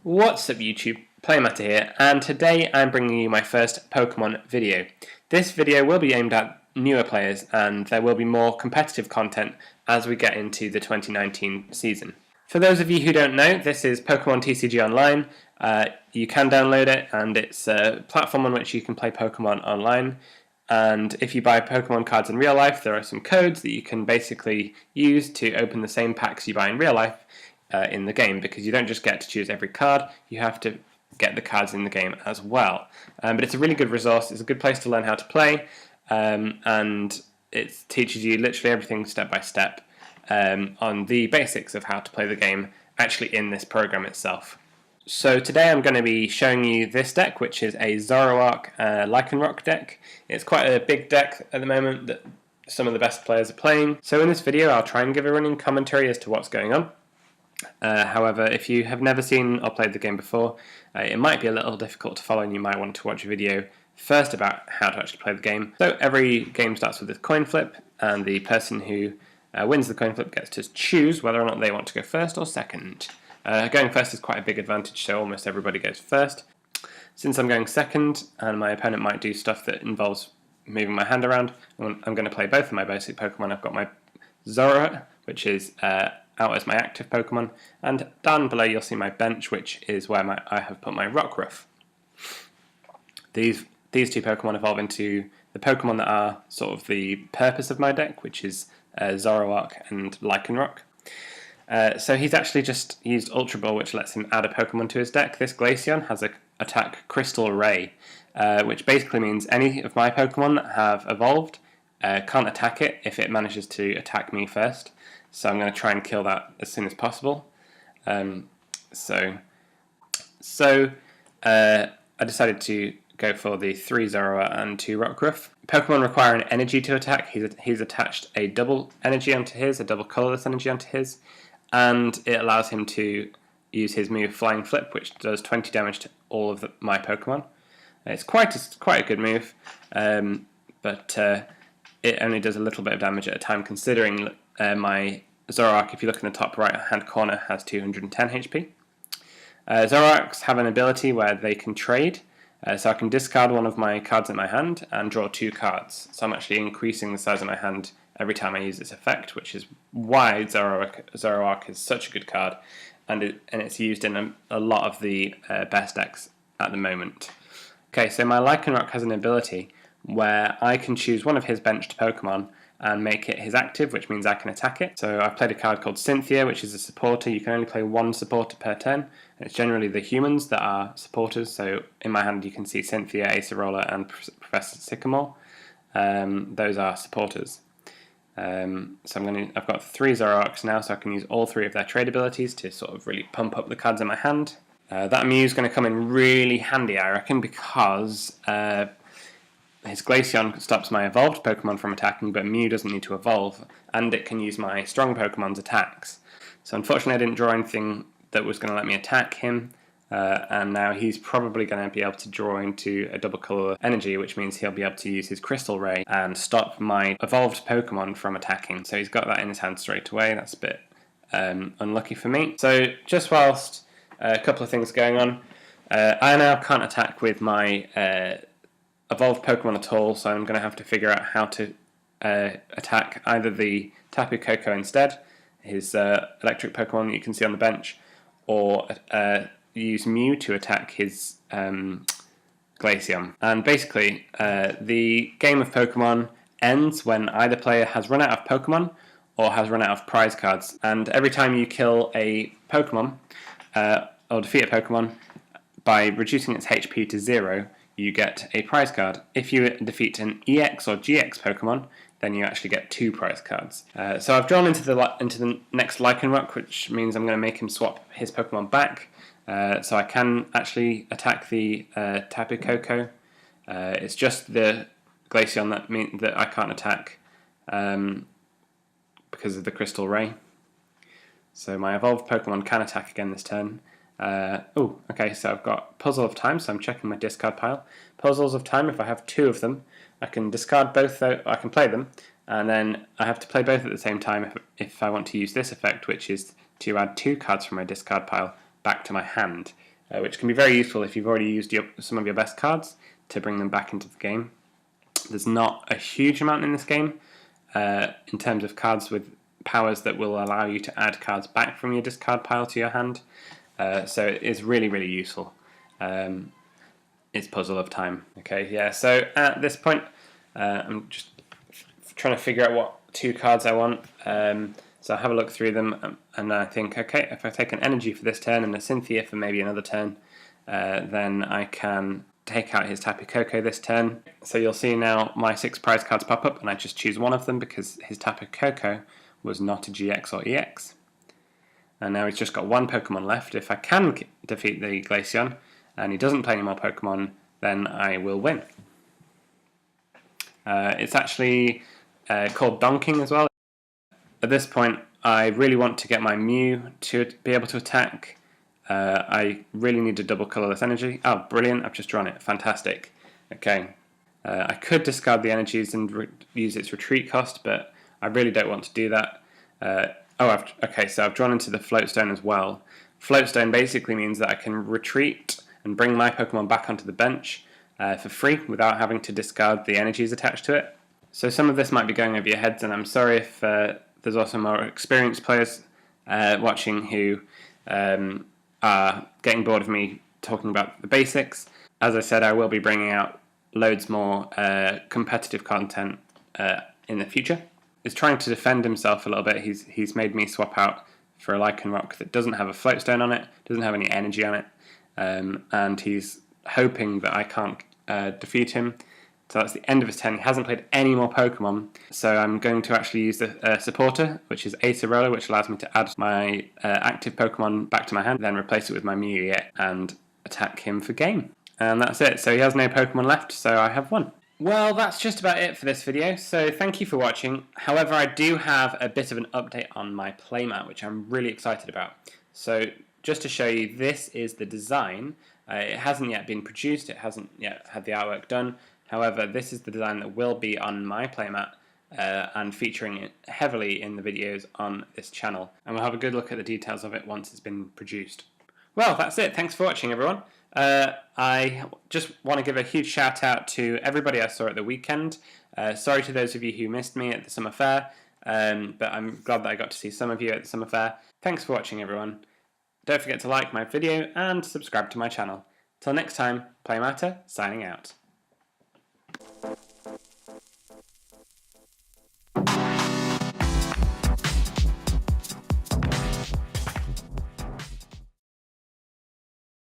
What's up YouTube, Playmatter here, and today I'm bringing you my first Pokemon video. This video will be aimed at newer players and there will be more competitive content as we get into the 2019 season. For those of you who don't know, this is Pokemon TCG Online. You can download it and it's a platform on which you can play Pokemon online. And if you buy Pokemon cards in real life, there are some codes that you can basically use to open the same packs you buy in real life in the game, because you don't just get to choose every card, you have to get the cards in the game as well. But it's a really good resource, it's a good place to learn how to play, and it teaches you literally everything step by step on the basics of how to play the game actually in this program itself. So today I'm going to be showing you this deck, which is a Zoroark Lycanroc deck. It's quite a big deck at the moment that some of the best players are playing. So in this video I'll try and give a running commentary as to what's going on. However, if you have never seen or played the game before, it might be a little difficult to follow and you might want to watch a video first about how to actually play the game. So every game starts with a coin flip, and the person who wins the coin flip gets to choose whether or not they want to go first or second. Going first is quite a big advantage, so almost everybody goes first. Since I'm going second, and my opponent might do stuff that involves moving my hand around, I'm going to play both of my basic Pokemon. I've got my Zoroark, which is out as my active Pokemon, and down below you'll see my bench, which is where I have put my Rockruff. These two Pokemon evolve into the Pokemon that are sort of the purpose of my deck, which is Zoroark and Lycanroc. So he's actually just used Ultra Ball, which lets him add a Pokemon to his deck. This Glaceon has an attack Crystal Ray, which basically means any of my Pokemon that have evolved can't attack it if it manages to attack me first. So I'm going to try and kill that as soon as possible. I decided to go for the 3 Zoroark and 2 Rockruff. Pokemon require an energy to attack. He's attached a double energy onto his, a double colourless energy onto his, and it allows him to use his move Flying Flip, which does 20 damage to all of my Pokemon. It's quite a good move, but it only does a little bit of damage at a time, considering my Zoroark, if you look in the top right hand corner, has 210 HP. Zoroarks have an ability where they can trade, so I can discard one of my cards in my hand and draw 2 cards. So I'm actually increasing the size of my hand every time I use this effect, which is why Zoroark is such a good card, and it's used in a lot of the best decks at the moment. Okay, so my Lycanroc has an ability where I can choose one of his benched Pokemon and make it his active, which means I can attack it. So I've played a card called Cynthia, which is a supporter. You can only play one supporter per turn, and it's generally the humans that are supporters. So in my hand you can see Cynthia, Acerola, and Professor Sycamore. Those are supporters. I've got 3 Zoroarks now, so I can use all 3 of their trade abilities to sort of really pump up the cards in my hand. That Mew is going to come in really handy, I reckon, because his Glaceon stops my evolved Pokemon from attacking, but Mew doesn't need to evolve, and it can use my strong Pokemon's attacks. So unfortunately I didn't draw anything that was going to let me attack him, and now he's probably going to be able to draw into a double colour energy, which means he'll be able to use his Crystal Ray and stop my evolved Pokemon from attacking. So he's got that in his hand straight away. That's a bit unlucky for me. So just whilst a couple of things going on, I now can't attack with my evolved Pokemon at all, so I'm going to have to figure out how to attack either the Tapu Koko instead, his electric Pokemon that you can see on the bench, or use Mew to attack his Glaceon. And basically, the game of Pokemon ends when either player has run out of Pokemon or has run out of prize cards. And every time you kill a Pokemon, or defeat a Pokemon, by reducing its HP to 0, you get a prize card. If you defeat an EX or GX Pokemon, then you actually get 2 prize cards. So I've drawn into the next Lycanroc, which means I'm going to make him swap his Pokemon back, so I can actually attack the Tapu Koko. It's just the Glaceon that I can't attack because of the Crystal Ray. So my evolved Pokemon can attack again this turn. Okay, so I've got Puzzle of Time, so I'm checking my discard pile. Puzzles of Time, if I have 2 of them, I can discard both, I can play them, and then I have to play both at the same time if I want to use this effect, which is to add 2 cards from my discard pile back to my hand. which can be very useful if you've already used some of your best cards to bring them back into the game. There's not a huge amount in this game in terms of cards with powers that will allow you to add cards back from your discard pile to your hand, so it is really, really useful. It's puzzle of time. Okay, yeah, so at this point I'm just trying to figure out what 2 cards I want. So I have a look through them, and I think, okay, if I take an energy for this turn and a Cynthia for maybe another turn, then I can take out his Tapu Koko this turn. So you'll see now my 6 prize cards pop up, and I just choose one of them because his Tapu Koko was not a GX or EX. And now he's just got 1 Pokemon left. If I can defeat the Glaceon, and he doesn't play any more Pokemon, then I will win. It's actually called Donking as well. At this point, I really want to get my Mew to be able to attack. I really need to double colour this energy. Oh, brilliant, I've just drawn it. Fantastic. Okay. I could discard the energies and use its retreat cost, but I really don't want to do that. Okay, so I've drawn into the Floatstone as well. Floatstone basically means that I can retreat and bring my Pokemon back onto the bench for free without having to discard the energies attached to it. So some of this might be going over your heads, and I'm sorry if there's also more experienced players watching who are getting bored of me talking about the basics. As I said, I will be bringing out loads more competitive content in the future. He's trying to defend himself a little bit. He's made me swap out for a Lycanroc that doesn't have a Floatstone on it, doesn't have any energy on it, and he's hoping that I can't defeat him. So that's the end of his turn. He hasn't played any more Pokemon, so I'm going to actually use the supporter, which is Acerola, which allows me to add my active Pokemon back to my hand, then replace it with my Mew and attack him for game. And that's it. So he has no Pokemon left, so I have won. Well, that's just about it for this video, so thank you for watching. However, I do have a bit of an update on my playmat, which I'm really excited about. So just to show you, this is the design. It hasn't yet been produced, it hasn't yet had the artwork done. However, this is the design that will be on my playmat and featuring it heavily in the videos on this channel. And we'll have a good look at the details of it once it's been produced. Well, that's it. Thanks for watching, everyone. I just want to give a huge shout out to everybody I saw at the weekend. Sorry to those of you who missed me at the summer fair, but I'm glad that I got to see some of you at the summer fair. Thanks for watching, everyone. Don't forget to like my video and subscribe to my channel. Till next time, Playmatter, signing out.